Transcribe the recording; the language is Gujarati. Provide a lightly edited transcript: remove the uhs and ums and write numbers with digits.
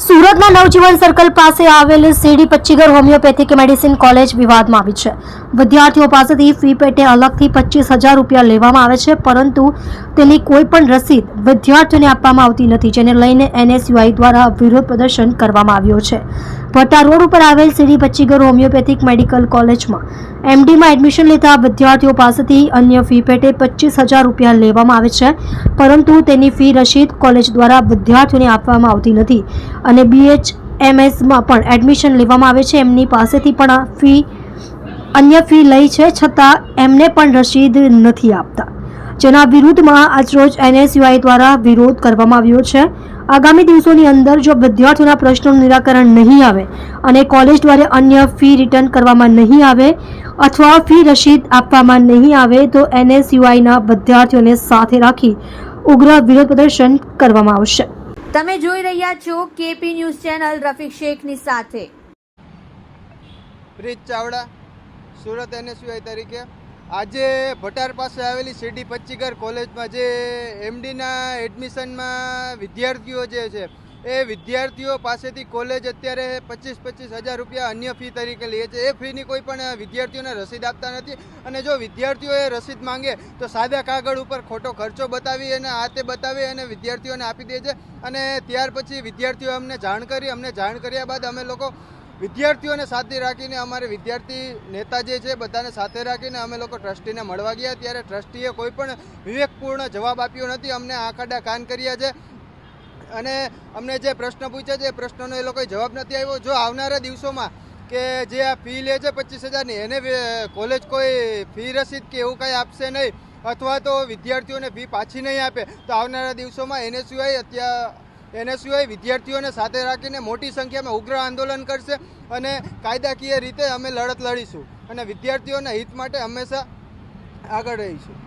સુરતના નવજીવન સર્કલ પાસે આવેલ સીડી પચ્ચીગર હોમિયોપેથિક મેડિસિન કોલેજ વિવાદમાં આવી છે। વિદ્યાર્થીઓ પાસેથી ફી પેટે અલગથી 25,000 રૂપિયા લેવામાં આવે છે, પરંતુ તેની કોઈ પણ રસીદ વિદ્યાર્થીઓને આપવામાં આવતી નથી, જેને લઈને NSUI દ્વારા વિરોધ પ્રદર્શન કરવામાં આવ્યો છે। ભટ્ટા રોડ ઉપર આવેલ સીડી પચ્ચીગર હોમિયોપેથિક મેડિકલ કોલેજમાં MDમાં એડમિશન લેતા વિદ્યાર્થીઓ પાસેથી અન્ય ફી પેટે 25,000 રૂપિયા લેવામાં આવે છે, પરંતુ તેની ફી રસીદ કોલેજ દ્વારા વિદ્યાર્થીઓને આપવામાં આવતી નથી અને BHMSમાં પણ એડમિશન લેવામાં આવે છે, એમની પાસેથી પણ અન્ય ફી લઈ છે, છતાં એમને પણ રસીદ નથી આપતા, જેના વિરુદ્ધમાં આજરોજ NSUI દ્વારા વિરોધ કરવામાં આવ્યો છે। આગામી દિવસોની અંદર જો વિદ્યાર્થીઓના પ્રશ્નોનું નિરાકરણ નહીં આવે અને કોલેજ દ્વારા અન્ય ફી રિટર્ન કરવામાં નહીં આવે અથવા ફી રસીદ આપવામાં નહીં આવે તો NSUIના વિદ્યાર્થીઓને સાથે રાખી ઉગ્ર વિરોધ પ્રદર્શન કરવામાં આવશે। તમે જોઈ રહ્યા છો KP ન્યૂઝ ચેનલ રફીક શેખની સાથે। પ્રીત ચાવડા, સુરત NSUI તરીકે આજે ભટાર પાસે આવેલી સીડી પચ્ચીગર કોલેજમાં જે MDના એડમિશનમાં વિદ્યાર્થીઓ જે છે એ વિદ્યાર્થીઓ પાસેથી કોલેજ અત્યારે 25,000 રૂપિયા અન્ય ફી તરીકે લે છે। એ ફીની કોઈ પણ વિદ્યાર્થીઓને રસીદ આપતા નથી અને જો વિદ્યાર્થીઓ એ રસીદ માંગે તો સાદા કાગળ ઉપર ખોટો ખર્ચો બતાવી અને આ તે બતાવી અને વિદ્યાર્થીઓને આપી દે છે અને ત્યાર પછી વિદ્યાર્થીઓ અમને જાણ કર્યા બાદ અમે લોકો વિદ્યાર્થીઓને સાથે રાખીને અમારે વિદ્યાર્થી નેતા જે છે બધાને સાથે રાખીને અમે લોકો ટ્રસ્ટીને મળવા ગયા, ત્યારે ટ્રસ્ટીએ કોઈ પણ વિવેકપૂર્ણ જવાબ આપ્યો નથી। અમને આંખાડા કાન કર્યા છે અને અમને જે પ્રશ્ન પૂછ્યા છે એ પ્રશ્નનો એ લોકોએ જવાબ નથી આવ્યો। જો આવનારા દિવસોમાં કે જે આ ફી લે છે 25,000ની એને કોલેજ કોઈ ફી રસીદ કે એવું કંઈ આપશે નહીં અથવા તો વિદ્યાર્થીઓને ફી પાછી નહીં આપે તો આવનારા દિવસોમાં NSUI વિદ્યાર્થીઓને સાથે રાખીને મોટી સંખ્યામાં ઉગ્ર આંદોલન કરશે અને કાયદાકીય રીતે અમે લડત લડીશું અને વિદ્યાર્થીઓના હિત માટે હંમેશા આગળ રહીશું।